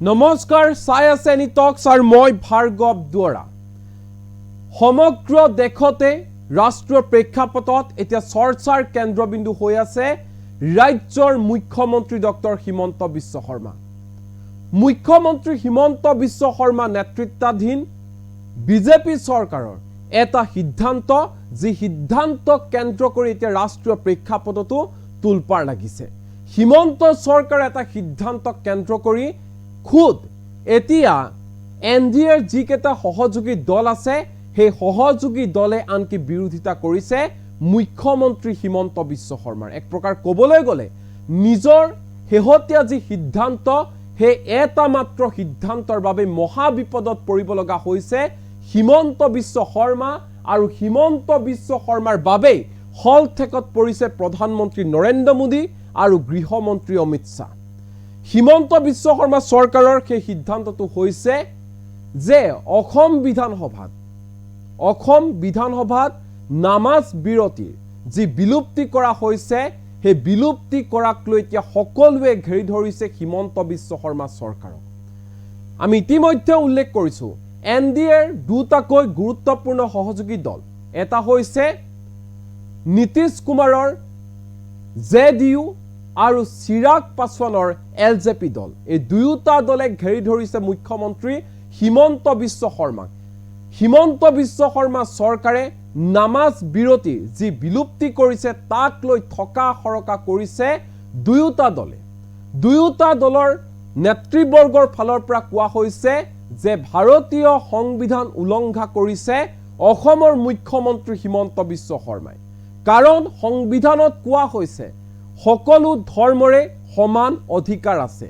নমস্কাৰ চাই আছে এনি টক্স আৰু মই ভাৰ্গৱ দুৱৰা সমগ্ৰ দেশতে ৰাষ্ট্ৰীয় প্ৰেক্ষাপটত এতিয়া চৰ্চাৰ কেন্দ্ৰবিন্দু হৈ আছে ৰাজ্যৰ মুখ্যমন্ত্ৰী ডক্টৰ হিমন্ত বিশ্ব শৰ্মা মুখ্যমন্ত্ৰী হিমন্ত বিশ্ব শৰ্মা নেতৃত্বাধীন বিজেপি চৰকাৰৰ এটা সিদ্ধান্ত যি সিদ্ধান্ত কেন্দ্ৰ কৰি এতিয়া ৰাষ্ট্ৰীয় প্ৰেক্ষাপটতো তুলপাৰ লাগিছে হিমন্ত চৰকাৰে এটা সিদ্ধান্ত কেন্দ্ৰ কৰি খুদ এতিয়া এনডিএৰ যিকেটা সহযোগী দল আছে সেই সহযোগী দলে আনকি বিৰোধিতা কৰিছে মুখ্যমন্ত্ৰী হিমন্ত বিশ্ব শৰ্মাৰ এক প্ৰকাৰ ক'বলৈ গ'লে নিজৰ হেহতীয়া যি সিদ্ধান্ত সেই এটা মাত্ৰ সিদ্ধান্তৰ বাবে মহা বিপদত পৰিব লগা হৈছে হিমন্ত বিশ্ব শৰ্মা আৰু হিমন্ত বিশ্ব শৰ্মাৰ বাবে হল ঠেকত পৰিছে প্ৰধানমন্ত্ৰী নৰেন্দ্ৰ মোদী আৰু গৃহমন্ত্ৰী অমিত শাহ হিমন্ত বিশ্ব শৰ্মা চৰকাৰৰ সেই সিদ্ধান্তটো হৈছে যে অসম বিধানসভাত নামাজ বিৰতিৰ যি বিলুপ্তি কৰা হৈছে সেই বিলুপ্তি কৰাক লৈ এতিয়া সকলোৱে ঘেৰি ধৰিছে হিমন্ত বিশ্ব শৰ্মা চৰকাৰক আমি ইতিমধ্যে উল্লেখ কৰিছো এনডিএৰ দুটাকৈ গুৰুত্বপূৰ্ণ সহযোগী দল এটা হৈছে নীতিশ কুমাৰৰ জেডিইউ আৰু চিৰাগ পাছৱানৰ এলজেপি দল এই দুয়োটা দলে ঘেৰি ধৰিছে মুখ্যমন্ত্ৰী হিমন্ত বিশ্ব শৰ্মাক হিমন্ত বিশ্ব শৰ্মা চৰকাৰে নামাজ বিৰতি যি বিলুপ্তি কৰিছে তাক লৈ থকা হৰকা কৰিছে দুয়োটা দলৰ নেতৃবৰ্গৰ ফালৰ পৰা কোৱা হৈছে যে ভাৰতীয় সংবিধান উলংঘা কৰিছে অসমৰ মুখ্যমন্ত্ৰী হিমন্ত বিশ্ব শৰ্মাই কাৰণ সংবিধানত কোৱা হৈছে সকলো ধৰ্মৰে সমান অধিকাৰ আছে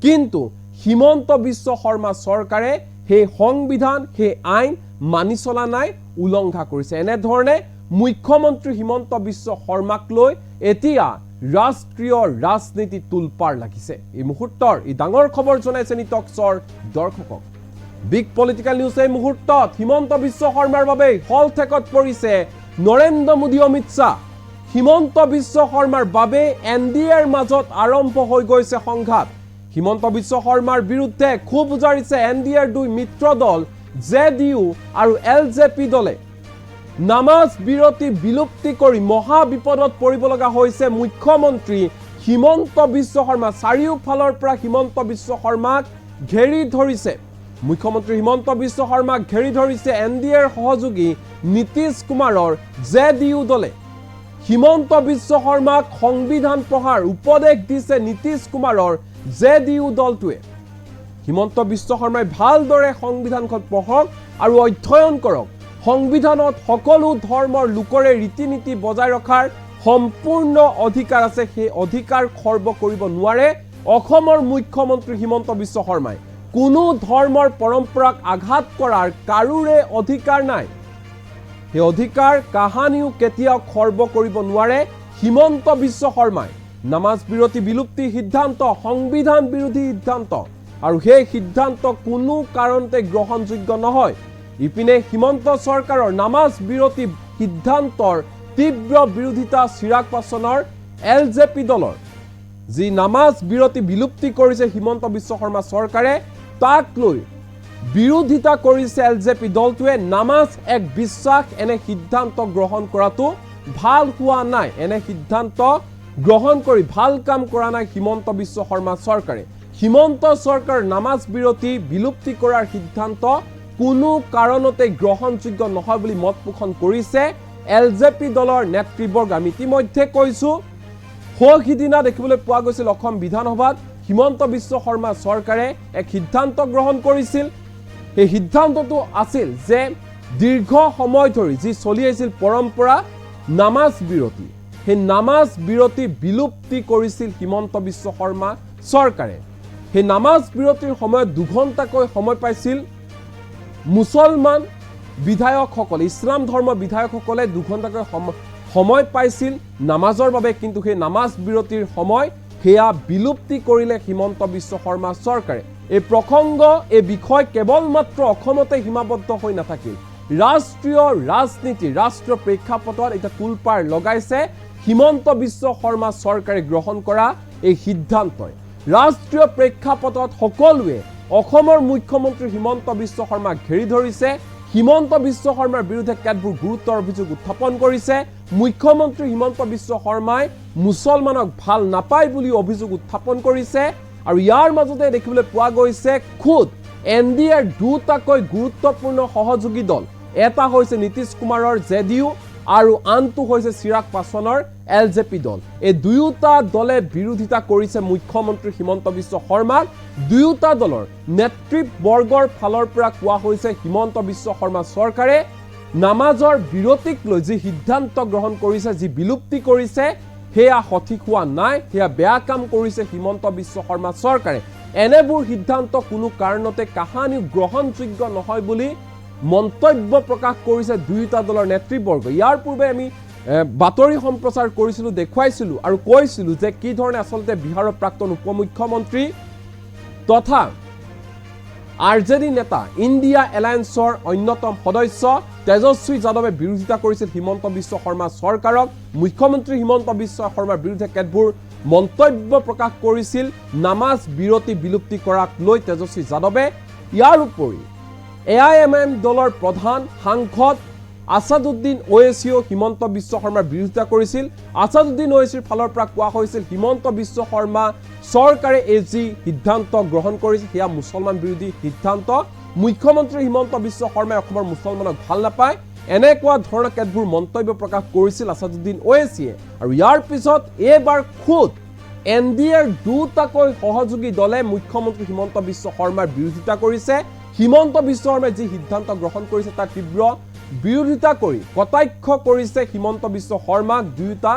কিন্তু হিমন্ত বিশ্ব শৰ্মা চৰকাৰে সেই সংবিধান সেই আইন মানি চলা নাই উলংঘা কৰিছে এনে ধৰণে মুখ্যমন্ত্ৰী হিমন্ত বিশ্ব শৰ্মাক লৈ এতিয়া ৰাষ্ট্ৰীয় ৰাজনীতি তুলপাৰ লাগিছে এই মুহূৰ্তৰ এই ডাঙৰ খবৰ জনাইছে নি টক্সৰ দৰ্শকক বিগ পলিটিকেল নিউজ এই মুহূৰ্তত হিমন্ত বিশ্ব শৰ্মাৰ বাবে হল ঠেকত পৰিছে নৰেন্দ্ৰ মোদী অমিত শাহ হিমন্ত বিশ্ব শৰ্মাৰ বাবে এনডিএৰ মাজত আৰম্ভ হৈ গৈছে সংঘাত হিমন্ত বিশ্ব শৰ্মাৰ বিৰুদ্ধে খুব উজাৰিছে এনডিএৰ দুই মিত্ৰ দল জেডিইউ আৰু এলজেপি দলে নামাজ বিৰতি বিলুপ্তি কৰি মহা বিপদত পৰিব লগা হৈছে মুখ্যমন্ত্ৰী হিমন্ত বিশ্ব শৰ্মা চাৰিওফালৰ পৰা হিমন্ত বিশ্ব শৰ্মাক ঘেৰি ধৰিছে মুখ্যমন্ত্ৰী হিমন্ত বিশ্ব শৰ্মাক ঘেৰি ধৰিছে এনডিএৰ সহযোগী নীতিশ কুমাৰৰ জেডিইউ দলে হিমন্ত বিশ্ব শৰ্মাক সংবিধান পঢ়াৰ উপদেশ দিছে নীতিশ কুমাৰৰ জেডিইউ দলটোৱে হিমন্ত বিশ্ব শৰ্মাই ভালদৰে সংবিধানখন পঢ়ক আৰু অধ্যয়ন কৰক সংবিধানত সকলো ধৰ্মৰ লোকৰে ৰীতি নীতি বজাই ৰখাৰ সম্পূৰ্ণ অধিকাৰ আছে সেই অধিকাৰ খৰ্ব কৰিব নোৱাৰে অসমৰ মুখ্যমন্ত্ৰী হিমন্ত বিশ্ব শৰ্মাই কোনো ধৰ্মৰ পৰম্পৰাক আঘাত কৰাৰ কাৰোৰে অধিকাৰ নাই সেই অধিকাৰ কাহানিও কেতিয়াও খৰ্ব কৰিব নোৱাৰে হিমন্ত বিশ্ব শৰ্মাই নামাজ বিৰতি বিলুপ্তি সিদ্ধান্ত সংবিধান বিৰোধী সিদ্ধান্ত আৰু সেই সিদ্ধান্ত কোনো কাৰণতে গ্ৰহণযোগ্য নহয় ইপিনে হিমন্ত চৰকাৰৰ নামাজ বিৰতি সিদ্ধান্তৰ তীব্ৰ বিৰোধিতা চিৰাগ পাছৱানৰ এলজেপি দলৰ যি নামাজ বিৰতি বিলুপ্তি কৰিছে হিমন্ত বিশ্ব শৰ্মা চৰকাৰে তাক লৈ বিৰোধিতা কৰিছে এলজেপি দলটোৱে নামাজ এক বিশ্বাস এনে সিদ্ধান্ত গ্ৰহণ কৰাটো ভাল হোৱা নাই এনে সিদ্ধান্ত গ্ৰহণ কৰি ভাল কাম কৰা নাই হিমন্ত বিশ্ব শৰ্মা চৰকাৰে হিমন্ত চৰকাৰ নামাজ বিৰতি বিলুপ্তি কৰাৰ সিদ্ধান্ত কোনো কাৰণতে গ্ৰহণযোগ্য নহয় বুলি মত পোষণ কৰিছে এলজেপি দলৰ নেতৃবৰ্গ আমি ইতিমধ্যে কৈছো সিদিনা দেখিবলৈ পোৱা গৈছিল অসম বিধানসভাত হিমন্ত বিশ্ব শৰ্মা চৰকাৰে এক সিদ্ধান্ত গ্ৰহণ কৰিছিল এই সিদ্ধান্তটো আছিল যে দীৰ্ঘ সময় ধৰি যি চলি আছিল পৰম্পৰা নামাজ বিৰতি সেই নামাজ বিৰতি বিলুপ্তি কৰিছিল হিমন্ত বিশ্ব শৰ্মা চৰকাৰে সেই নামাজ বিৰতিৰ সময়ত 2 ঘণ্টাকৈ সময় পাইছিল মুছলমান বিধায়কসকলে ইছলাম ধৰ্মৰ বিধায়কসকলে 2 ঘণ্টাকৈ সময় পাইছিল নামাজৰ বাবে কিন্তু সেই নামাজ বিৰতিৰ সময় হেয়া বিলুপ্তি কৰিলে হিমন্ত বিশ্ব শৰ্মা চৰকাৰে এই প্ৰসংগ এই বিষয় কেৱল মাত্ৰ অসমতে সীমাবদ্ধ হৈ নাথাকিল ৰাষ্ট্ৰীয় ৰাজনীতি ৰাষ্ট্ৰীয় প্ৰেক্ষাপটত এটা তুলপাৰ লগাইছে হিমন্ত বিশ্ব শৰ্মা চৰকাৰে গ্ৰহণ কৰা এই সিদ্ধান্তই ৰাষ্ট্ৰীয় প্ৰেক্ষাপটত সকলোৱে অসমৰ মুখ্যমন্ত্ৰী হিমন্ত বিশ্ব শৰ্মাক ঘেৰি ধৰিছে। হিমন্ত বিশ্ব শৰ্মাৰ বিৰুদ্ধে কেতবোৰ গুৰুতৰ অভিযোগ উত্থাপন কৰিছে। মুখ্যমন্ত্ৰী হিমন্ত বিশ্ব শৰ্মাই মুছলমানক ভাল নাপায় বুলি অভিযোগ উত্থাপন কৰিছে। আৰু ইয়াৰ মাজতে দেখিবলৈ পোৱা গৈছে খুদ NDAৰ দুটাকৈ গুৰুত্বপূৰ্ণ সহযোগী দল, এটা হৈছে নীতিশ কুমাৰৰ JDU আৰু আনটো হৈছে চিৰাগ পাছৱানৰ LJP দল। এই দুয়োটা দলে বিৰোধিতা কৰিছে মুখ্যমন্ত্ৰী হিমন্ত বিশ্ব শৰ্মাক। দুয়োটা দলৰ নেতৃবৰ্গৰ ফালৰ পৰা কোৱা হৈছে হিমন্ত বিশ্ব শৰ্মা চৰকাৰে নামাজৰ বিৰতিক লৈ যি সিদ্ধান্ত গ্ৰহণ কৰিছে, যি বিলুপ্তি কৰিছে, সেয়া সঠিক হোৱা নাই, সেয়া বেয়া কাম কৰিছে হিমন্ত বিশ্ব শৰ্মা চৰকাৰে। এনেবোৰ সিদ্ধান্ত কোনো কাৰণতে কাহানিও গ্ৰহণযোগ্য নহয় বুলি মন্তব্য প্ৰকাশ কৰিছে দুয়োটা দলৰ নেতৃবৰ্গ। ইয়াৰ পূৰ্বে আমি বাতৰি সম্প্ৰচাৰ কৰিছিলোঁ, দেখুৱাইছিলোঁ আৰু কৈছিলোঁ যে কি ধৰণে আচলতে বিহাৰৰ প্ৰাক্তন উপমুখ্যমন্ত্ৰী তথা RJD নেতা ইণ্ডিয়া এলায়েন্সৰ অন্যতম সদস্য তেজস্বী যাদৱে বিৰোধিতা কৰিছিল হিমন্ত বিশ্ব শৰ্মা চৰকাৰক। মুখ্যমন্ত্ৰী হিমন্ত বিশ্ব শৰ্মাৰ বিৰুদ্ধে কেতবোৰ মন্তব্য প্ৰকাশ কৰিছিল নামাজ বিৰতি বিলুপ্তি কৰাক লৈ তেজস্বী যাদৱে। ইয়াৰ উপৰি AIMM দলৰ প্ৰধান সাংসদ আছাদুদ্দিন ওৱেইছিও হিমন্ত বিশ্ব শৰ্মাৰ বিৰোধিতা কৰিছিল। আছাদুদ্দিন ওৱেইছিৰ ফালৰ পৰা কোৱা হৈছিল হিমন্ত বিশ্ব শৰ্মা চৰকাৰে এই যি সিদ্ধান্ত গ্ৰহণ কৰিছে সেয়া মুছলমান বিৰোধী সিদ্ধান্ত। মুখ্যমন্ত্ৰী হিমন্ত বিশ্ব শৰ্মাই অসমৰ মুছলমানক ভাল নাপায়, এনেকুৱা ধৰণৰ কেতবোৰ মন্তব্য প্ৰকাশ কৰিছিল আছাদুদ্দিন ওৱেইছিয়ে। আৰু ইয়াৰ পিছত এইবাৰ খুদ NDAৰ দুটাকৈ সহযোগী দলে মুখ্যমন্ত্ৰী হিমন্ত বিশ্ব শৰ্মাৰ বিৰোধিতা কৰিছে। হিমন্ত বিশ্ব শৰ্মাই যি সিদ্ধান্ত গ্ৰহণ কৰিছে তাৰ তীব্ৰ বিৰোধিতা কৰি কটাক্ষ কৰিছে হিমন্ত বিশ্ব শৰ্মাক দুয়োটা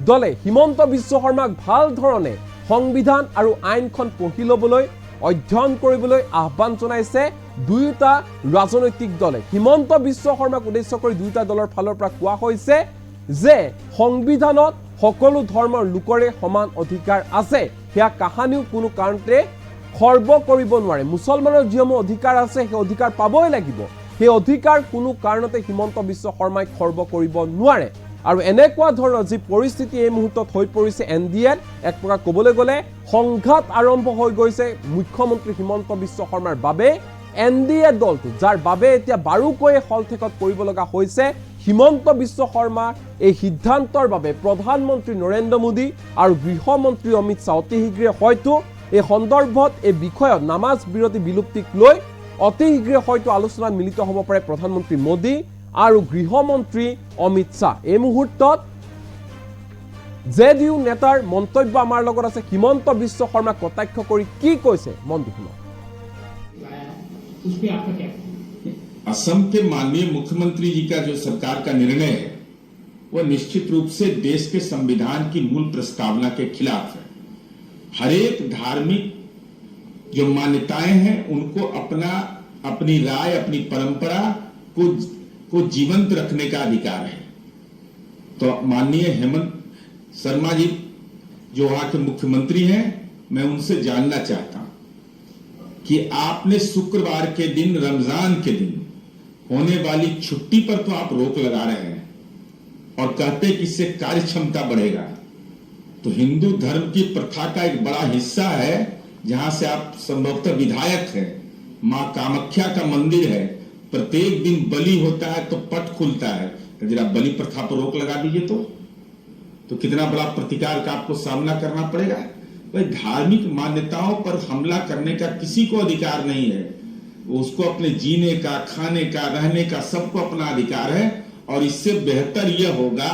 দলে। হিমন্ত বিশ্ব শৰ্মাক ভাল ধৰণে সংবিধান আৰু আইনখন পঢ়ি ল'বলৈ, অধ্যয়ন কৰিবলৈ আহ্বান জনাইছে দুয়োটা ৰাজনৈতিক দলে। হিমন্ত বিশ্ব শৰ্মাক উদ্দেশ্য কৰি দুয়োটা দলৰ ফালৰ পৰা কোৱা হৈছে যে সংবিধানত সকলো ধৰ্মৰ লোকৰে সমান অধিকাৰ আছে, সেয়া কাহানিও কোনো কাৰণতে খৰ্ব কৰিব নোৱাৰে। মুছলমানৰ যিসমূহ অধিকাৰ আছে সেই অধিকাৰ পাবই লাগিব, সেই অধিকাৰ কোনো কাৰণতে হিমন্ত বিশ্ব শৰ্মাই খৰ্ব কৰিব নোৱাৰে। আৰু এনেকুৱা ধৰণৰ যি পৰিস্থিতি এই মুহূৰ্তত হৈ পৰিছে NDAত, এক প্ৰকাৰ ক'বলৈ গ'লে সংঘাত আৰম্ভ হৈ গৈছে মুখ্যমন্ত্ৰী হিমন্ত বিশ্ব শৰ্মাৰ বাবে। NDA দলটো যাৰ বাবে এতিয়া বাৰুকৈয়ে হলঠেকত পৰিব লগা হৈছে। হিমন্ত বিশ্ব শৰ্মাৰ এই সিদ্ধান্তৰ বাবে প্ৰধানমন্ত্ৰী নৰেন্দ্ৰ মোদী আৰু গৃহমন্ত্ৰী অমিত শ্বাহ অতি শীঘ্ৰে হয়তো এই সন্দৰ্ভত এই বিষয়ত নামাজ বিৰতি বিলুপ্তিক লৈ অতি শীঘ্ৰে হয়তো আলোচনাত মিলিত হ'ব পাৰে প্ৰধানমন্ত্ৰী মোদী আৰু গৃহমন্ত্ৰী অমিত শ্বাহ। এই মুহূৰ্তত JDU নেতাৰ মন্তব্য আমাৰ লগত আছে। হিমন্ত বিশ্ব শৰ্মাক কটাক্ষ কৰি কি কৈছে মন দি শুনক। असम के माननीय मुख्यमंत्री जी का जो सरकार का निर्णय है वह निश्चित रूप से देश के संविधान की मूल प्रस्तावना के खिलाफ है। हर एक धार्मिक जो मान्यताएं हैं उनको अपनी राय, अपनी परंपरा को जीवंत रखने का अधिकार है। तो माननीय हेमंत शर्मा जी जो वहां के मुख्यमंत्री हैं, मैं उनसे जानना चाहता हूं कि आपने शुक्रवार के दिन, रमजान के दिन होने वाली छुट्टी पर तो आप रोक लगा रहे हैं और कहते हैं कि इससे कार्य क्षमता बढ़ेगा। तो हिंदू धर्म की प्रथा का एक बड़ा हिस्सा है जहां से आप संभवतः विधायक हैं। मां कामाख्या का मंदिर है, प्रत्येक दिन बलि होता है तो पट खुलता है, तो जरा बलि प्रथा पर रोक लगा दीजिए तो कितना बड़ा प्रतिकार का आपको सामना करना पड़ेगा। भाई धार्मिक मान्यताओं पर हमला करने का किसी को अधिकार नहीं है। उसको अपने जीने का, खाने का, रहने का सबको अपना अधिकार है। और इससे बेहतर यह होगा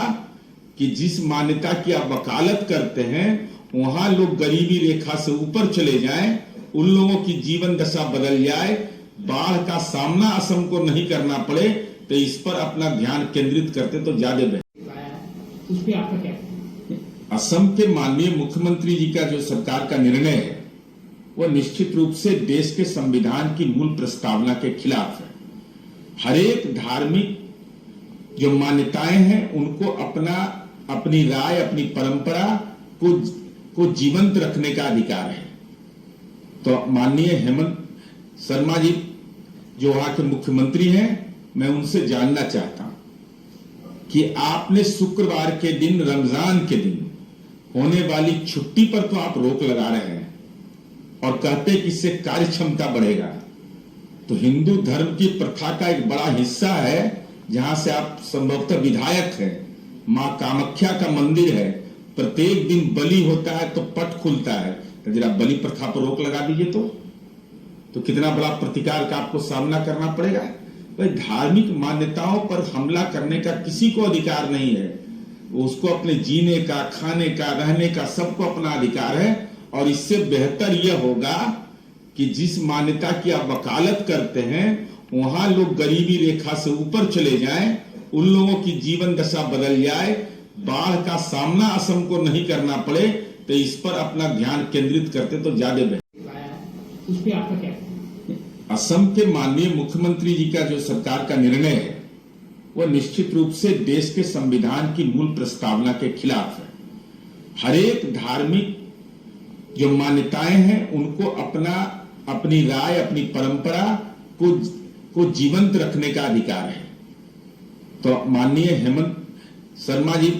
कि जिस मान्यता की आप वकालत करते हैं वहां लोग गरीबी रेखा से ऊपर चले जाएं, उन लोगों की जीवन दशा बदल जाए, बाढ़ का सामना असम को नहीं करना पड़े, तो इस पर अपना ध्यान केंद्रित करते तो ज्यादा बेहतर। असम के माननीय मुख्यमंत्री जी का जो सरकार का निर्णय है वह निश्चित रूप से देश के संविधान की मूल प्रस्तावना के खिलाफ है। हर एक धार्मिक जो मान्यताएं हैं उनको अपनी राय, अपनी परंपरा को जीवंत रखने का अधिकार है। तो माननीय हेमंत शर्मा जी जो वहां के मुख्यमंत्री हैं, मैं उनसे जानना चाहता हूं कि आपने शुक्रवार के दिन, रमजान के दिन होने वाली छुट्टी पर तो आप रोक लगा रहे हैं और कहते कि इससे कार्य क्षमता बढ़ेगा। तो हिंदू धर्म की प्रथा का एक बड़ा हिस्सा है, जहां से आप संभवतः विधायक हैं, मां कामाख्या का मंदिर है, प्रत्येक दिन बलि होता है तो पट खुलता है। तो जरा बलि प्रथा पर रोक लगा दीजिए तो कितना बड़ा प्रतिकार का आपको सामना करना पड़ेगा। भाई, धार्मिक मान्यताओं पर हमला करने का किसी को अधिकार नहीं है। उसको अपने जीने का, खाने का, रहने का सबको अपना अधिकार है। और इससे बेहतर यह होगा कि जिस मान्यता की आप वकालत करते हैं वहां लोग गरीबी रेखा से ऊपर चले जाएं, उन लोगों की जीवन दशा बदल जाए, बाढ़ का सामना असम को नहीं करना पड़े, तो इस पर अपना ध्यान केंद्रित करते तो ज्यादा बेहतर। उस पर आपका क्या? असम के माननीय मुख्यमंत्री जी का जो सरकार का निर्णय है वह निश्चित रूप से देश के संविधान की मूल प्रस्तावना के खिलाफ है। हर एक धार्मिक जो मान्यताएं हैं उनको अपनी राय, अपनी परंपरा को जीवंत रखने का अधिकार है। तो माननीय हेमंत शर्मा जी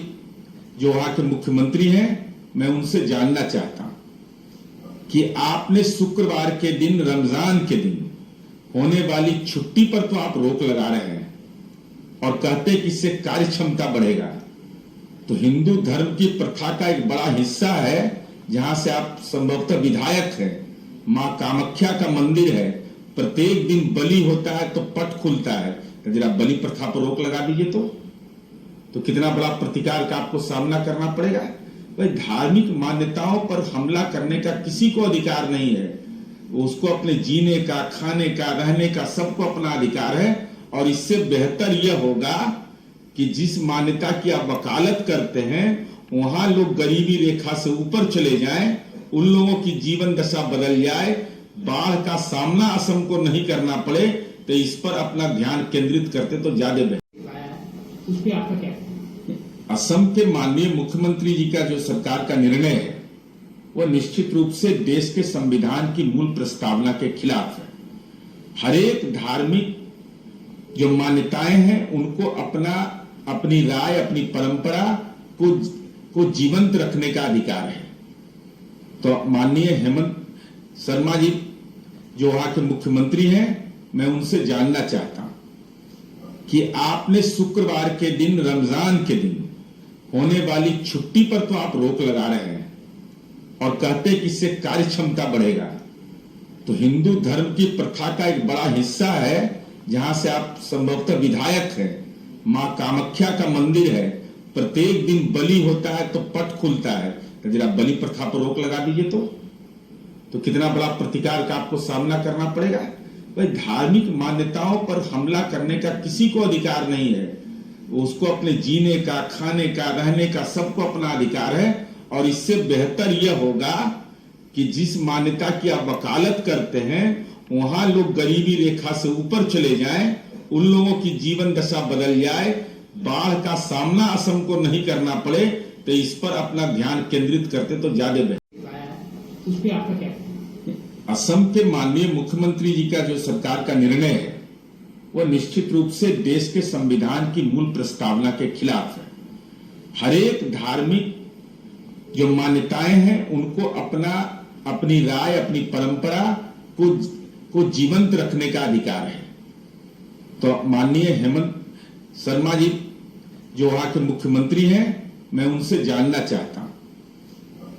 जो वहां के मुख्यमंत्री हैं, मैं उनसे जानना चाहता हूं कि आपने शुक्रवार के दिन, रमजान के दिन होने वाली छुट्टी पर तो आप रोक लगा रहे हैं और कहते कि इससे कार्य क्षमता बढ़ेगा। तो हिंदू धर्म की प्रथा का एक बड़ा हिस्सा है, जहां से आप संभवतः विधायक हैं, मां कामाख्या का मंदिर है, प्रत्येक दिन बलि होता है तो पट खुलता है। तो जरा बलि प्रथा पर रोक लगा दीजिए तो कितना बड़ा प्रतिकार का आपको सामना करना पड़ेगा। भाई, धार्मिक मान्यताओं पर हमला करने का किसी को अधिकार नहीं है। उसको अपने जीने का, खाने का, रहने का सबको अपना अधिकार है। और इससे बेहतर यह होगा कि जिस मान्यता की आप वकालत करते हैं वहां लोग गरीबी रेखा से ऊपर चले जाएं, उन लोगों की जीवन दशा बदल जाए, बाढ़ का सामना असम को नहीं करना पड़े, तो इस पर अपना ध्यान केंद्रित करते तो ज्यादा बेहतर। उस पर आपका क्या? असम के माननीय मुख्यमंत्री जी का जो सरकार का निर्णय है वह निश्चित रूप से देश के संविधान की मूल प्रस्तावना के खिलाफ है। हर एक धार्मिक जो मान्यताएं हैं उनको अपनी राय, अपनी परंपरा को जीवंत रखने का अधिकार है। तो माननीय हेमंत शर्मा जी जो वहां के मुख्यमंत्री हैं, मैं उनसे जानना चाहता हूं कि आपने शुक्रवार के दिन, रमजान के दिन होने वाली छुट्टी पर तो आप रोक लगा रहे हैं और कहते कि इससे कार्य क्षमता बढ़ेगा। तो हिंदू धर्म की प्रथा का एक बड़ा हिस्सा है, जहां से आप संभवतः विधायक हैं, मां कामाख्या का मंदिर है, प्रत्येक दिन बलि होता है तो पट खुलता है। तो जरा बलि प्रथा पर रोक लगा दीजिए तो कितना बड़ा प्रतिकार का आपको सामना करना पड़ेगा। भाई, धार्मिक मान्यताओं पर हमला करने का किसी को अधिकार नहीं है। उसको अपने जीने का, खाने का, रहने का सबको अपना अधिकार है। और इससे बेहतर यह होगा कि जिस मान्यता की आप वकालत करते हैं वहां लोग गरीबी रेखा से ऊपर चले जाएं, उन लोगों की जीवन दशा बदल जाए, बाढ़ का सामना असम को नहीं करना पड़े, तो इस पर अपना ध्यान केंद्रित करते तो ज्यादा बेहतर। उस पर आपका क्या? असम के माननीय मुख्यमंत्री जी का जो सरकार का निर्णय है वह निश्चित रूप से देश के संविधान की मूल प्रस्तावना के खिलाफ है। हर एक धार्मिक जो मान्यताएं हैं उनको अपनी राय, अपनी परंपरा को जीवंत रखने का अधिकार है। तो माननीय हेमंत शर्मा जी जो वहां के मुख्यमंत्री हैं, मैं उनसे जानना चाहता हूं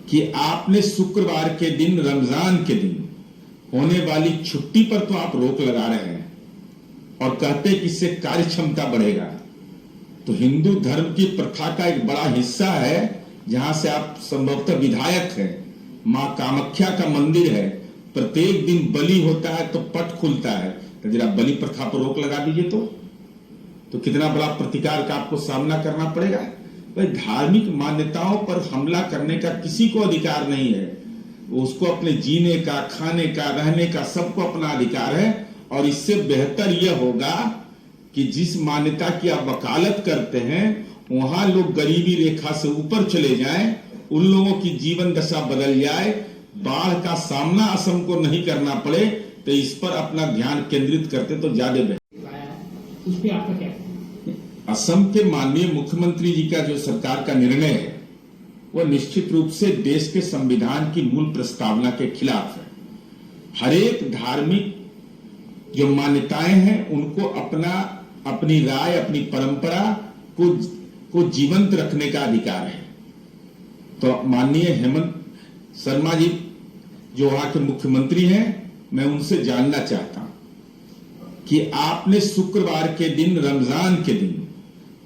कि आपने शुक्रवार के दिन, रमजान के दिन होने वाली छुट्टी पर तो आप रोक लगा रहे हैं और कहते कि इससे कार्य क्षमता बढ़ेगा। तो हिंदू धर्म की प्रथा का एक बड़ा हिस्सा है, जहां से आप संभवतः विधायक हैं, मां कामाख्या का मंदिर है, प्रत्येक दिन बलि होता है तो पट खुलता है। तो जरा बलि प्रथा पर रोक लगा दीजिए तो कितना बड़ा प्रतिकार का आपको सामना करना पड़ेगा। भाई, धार्मिक मान्यताओं पर हमला करने का किसी को अधिकार नहीं है। उसको अपने जीने का, खाने का, रहने का सबको अपना अधिकार है। और इससे बेहतर यह होगा कि जिस मान्यता की आप वकालत करते हैं वहां लोग गरीबी रेखा से ऊपर चले जाएं, उन लोगों की जीवन दशा बदल जाए, बाढ़ का सामना असम को नहीं करना पड़े, तो इस पर अपना ध्यान केंद्रित करते तो ज्यादा बेहतर। उस पर आपका क्या? असम के माननीय मुख्यमंत्री जी का जो सरकार का निर्णय है वह निश्चित रूप से देश के संविधान की मूल प्रस्तावना के खिलाफ है। हर एक धार्मिक जो मान्यताएं हैं उनको अपनी राय, अपनी परंपरा को जीवंत रखने का अधिकार है। तो माननीय हेमंत शर्मा जी जो वहां के मुख्यमंत्री हैं, मैं उनसे जानना चाहता हूं कि आपने शुक्रवार के दिन, रमजान के दिन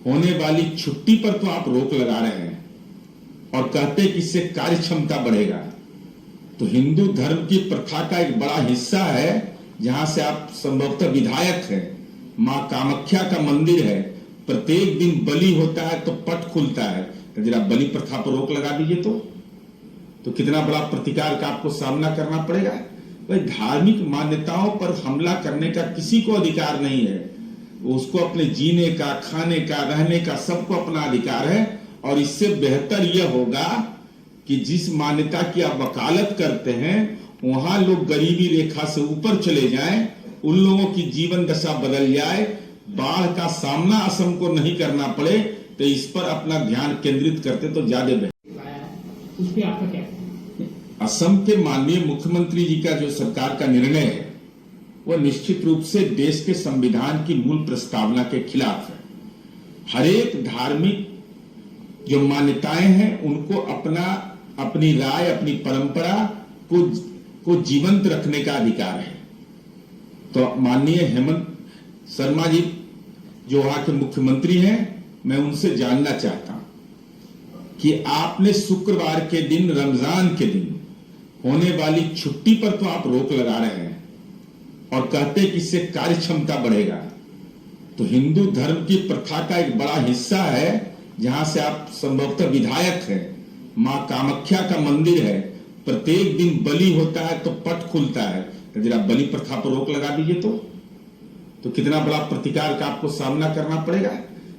होने वाली छुट्टी पर तो आप रोक लगा रहे हैं और कहते हैं कि इससे कार्य क्षमता बढ़ेगा। तो हिंदू धर्म की प्रथा का एक बड़ा हिस्सा है, जहां से आप संभवतः विधायक हैं, मां कामाख्या का मंदिर है, प्रत्येक दिन बलि होता है तो पट खुलता है। तो जरा बलि प्रथा पर रोक लगा दीजिए तो कितना बड़ा प्रतिकार का आपको सामना करना पड़ेगा। भाई, धार्मिक मान्यताओं पर हमला करने का किसी को अधिकार नहीं है। उसको अपने जीने का, खाने का, रहने का सबको अपना अधिकार है। और इससे बेहतर यह होगा कि जिस मान्यता की आप वकालत करते हैं वहां लोग गरीबी रेखा से ऊपर चले जाएं, उन लोगों की जीवन दशा बदल जाए, बाढ़ का सामना असम को नहीं करना पड़े, तो इस पर अपना ध्यान केंद्रित करते तो ज्यादा बेहतर। उस पर आपका क्या कहना है? असम के माननीय मुख्यमंत्री जी का जो सरकार का निर्णय है वह निश्चित रूप से देश के संविधान की मूल प्रस्तावना के खिलाफ है। हर एक धार्मिक जो मान्यताएं हैं उनको अपनी राय, अपनी परंपरा को जीवंत रखने का अधिकार है। तो माननीय हेमंत शर्मा जी जो वहां के मुख्यमंत्री हैं, मैं उनसे जानना चाहता हूं कि आपने शुक्रवार के दिन, रमजान के दिन होने वाली छुट्टी पर तो आप रोक लगा रहे हैं और कहते हैं कि इससे कार्य क्षमता बढ़ेगा। तो हिंदू धर्म की प्रथा का एक बड़ा हिस्सा है, जहां से आप संभवतः विधायक हैं, मां कामाख्या का मंदिर है, प्रत्येक दिन बलि होता है तो पट खुलता है। तो जरा बलि प्रथा पर रोक लगा दीजिए तो कितना बड़ा प्रतिकार का आपको सामना करना पड़ेगा।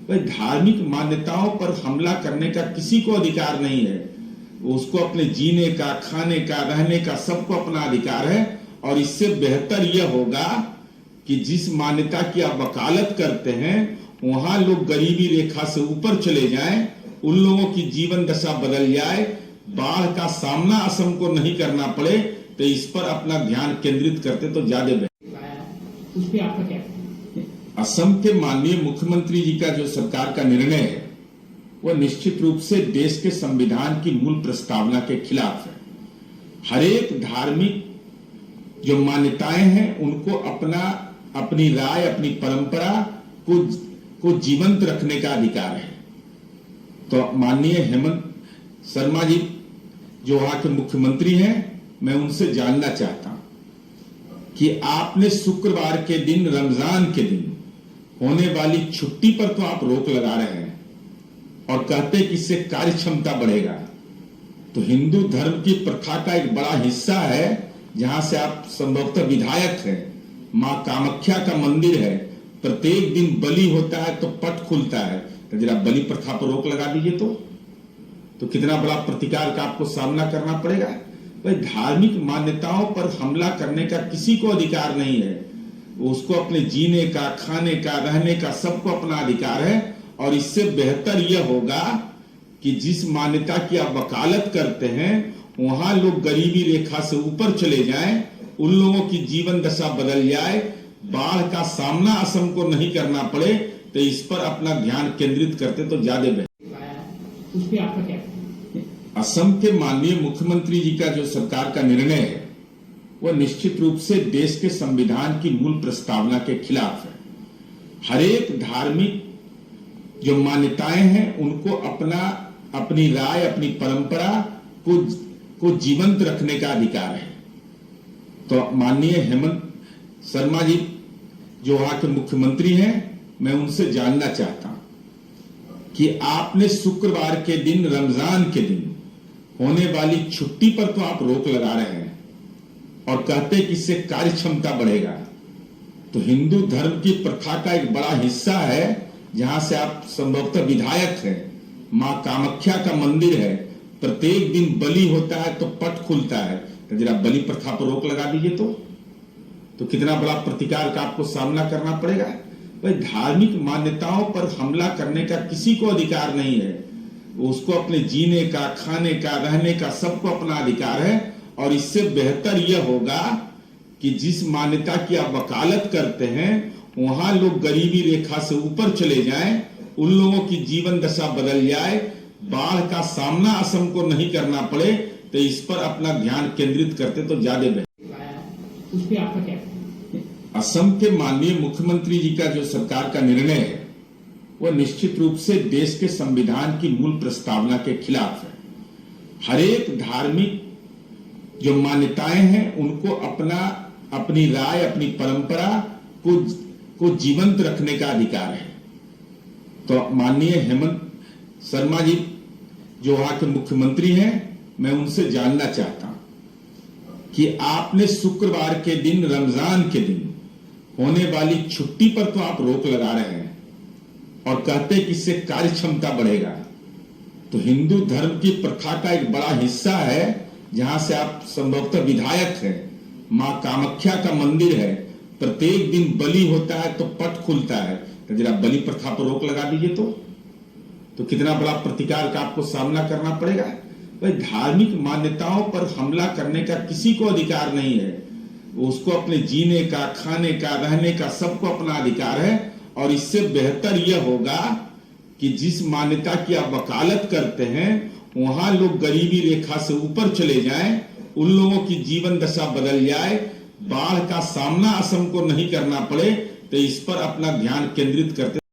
भाई, धार्मिक मान्यताओं पर हमला करने का किसी को अधिकार नहीं है। उसको अपने जीने का, खाने का, रहने का सबको अपना अधिकार है। और इससे बेहतर यह होगा कि जिस मान्यता की आप वकालत करते हैं वहां लोग गरीबी रेखा से ऊपर चले जाएं, उन लोगों की जीवन दशा बदल जाए, बाढ़ का सामना असम को नहीं करना पड़े, तो इस पर अपना ध्यान केंद्रित करते तो ज्यादा बेहतर। उस पर आपका क्या कहना है? असम के माननीय मुख्यमंत्री जी का जो सरकार का निर्णय है वह निश्चित रूप से देश के संविधान की मूल प्रस्तावना के खिलाफ है। हर एक धार्मिक जो मान्यताएं हैं उनको अपनी राय, अपनी परंपरा को जीवंत रखने का अधिकार है। तो माननीय हेमंत शर्मा जी जो वहां के मुख्यमंत्री हैं, मैं उनसे जानना चाहता हूं कि आपने शुक्रवार के दिन, रमजान के दिन होने वाली छुट्टी पर तो आप रोक लगा रहे हैं और कहते हैं कि इससे कार्य क्षमता बढ़ेगा। तो हिंदू धर्म की प्रथा का एक बड़ा हिस्सा है, जहां से आप संभवतः विधायक हैं, मां कामाख्या का मंदिर है, प्रत्येक दिन बलि होता है तो पट खुलता है। तो जरा बलि प्रथा पर रोक लगा दीजिए तो कितना बड़ा प्रतिकार का आपको सामना करना पड़ेगा। भाई, धार्मिक मान्यताओं पर हमला करने का किसी को अधिकार नहीं है। उसको अपने जीने का, खाने का, रहने का सबको अपना अधिकार है। और इससे बेहतर यह होगा कि जिस मान्यता की आप वकालत करते हैं वहां लोग गरीबी रेखा से ऊपर चले जाएं, उन लोगों की जीवन दशा बदल जाए, बाढ़ का सामना असम को नहीं करना पड़े, तो इस पर अपना ध्यान केंद्रित करते तो ज्यादा बेहतर। उस पर आपका क्या कहना है? असम के माननीय मुख्यमंत्री जी का जो सरकार का निर्णय है वह निश्चित रूप से देश के संविधान की मूल प्रस्तावना के खिलाफ है। हर एक धार्मिक जो मान्यताएं हैं उनको अपनी राय, अपनी परंपरा को जीवंत रखने का अधिकार है। तो माननीय हेमंत शर्मा जी जो वहां के मुख्यमंत्री हैं, मैं उनसे जानना चाहता हूं कि आपने शुक्रवार के दिन, रमजान के दिन होने वाली छुट्टी पर तो आप रोक लगा रहे हैं और कहते हैं कि इससे कार्य क्षमता बढ़ेगा। तो हिंदू धर्म की प्रथा का एक बड़ा हिस्सा है, जहां से आप संभवतः विधायक हैं, मां कामाख्या का मंदिर है, प्रत्येक दिन बलि होता है तो पट खुलता है। तो जरा बलि प्रथा पर रोक लगा दीजिए तो कितना बड़ा प्रतिकार का आपको सामना करना पड़ेगा। भाई, धार्मिक मान्यताओं पर हमला करने का किसी को अधिकार नहीं है। उसको अपने जीने का, खाने का, रहने का सबको अपना अधिकार है। और इससे बेहतर यह होगा कि जिस मान्यता की आप वकालत करते हैं वहां लोग गरीबी रेखा से ऊपर चले जाएं, उन लोगों की जीवन दशा बदल जाए, बाढ़ का सामना असम को नहीं करना पड़े, तो इस पर अपना ध्यान केंद्रित करते तो ज्यादा बेहतर। उस पर आपका क्या कहना है? असम के माननीय मुख्यमंत्री जी का जो सरकार का निर्णय है वह निश्चित रूप से देश के संविधान की मूल प्रस्तावना के खिलाफ है। हर एक धार्मिक जो मान्यताएं हैं उनको अपनी राय, अपनी परंपरा को जीवंत रखने का अधिकार है। तो माननीय हेमंत शर्मा जी जो वहां के मुख्यमंत्री हैं, मैं उनसे जानना चाहता हूं कि आपने शुक्रवार के दिन, रमजान के दिन होने वाली छुट्टी पर तो आप रोक लगा रहे हैं और कहते हैं कि इससे कार्य क्षमता बढ़ेगा। तो हिंदू धर्म की प्रथा का एक बड़ा हिस्सा है, जहां से आप संभवतः विधायक हैं, मां कामाख्या का मंदिर है, प्रत्येक दिन बलि होता है तो पट खुलता है, तो जरा बलि प्रथा पर रोक लगा दीजिए तो कितना बड़ा प्रतिकार का आपको सामना करना पड़ेगा। भाई, धार्मिक मान्यताओं पर हमला करने का किसी को अधिकार नहीं है। उसको अपने जीने का, खाने का, रहने का सबको अपना अधिकार है। और इससे बेहतर यह होगा कि जिस मान्यता की आप वकालत करते हैं वहां लोग गरीबी रेखा से ऊपर चले जाएं, उन लोगों की जीवन दशा बदल जाए, बाढ़ का सामना असम को नहीं करना पड़े, तो इस पर अपना ध्यान केंद्रित करते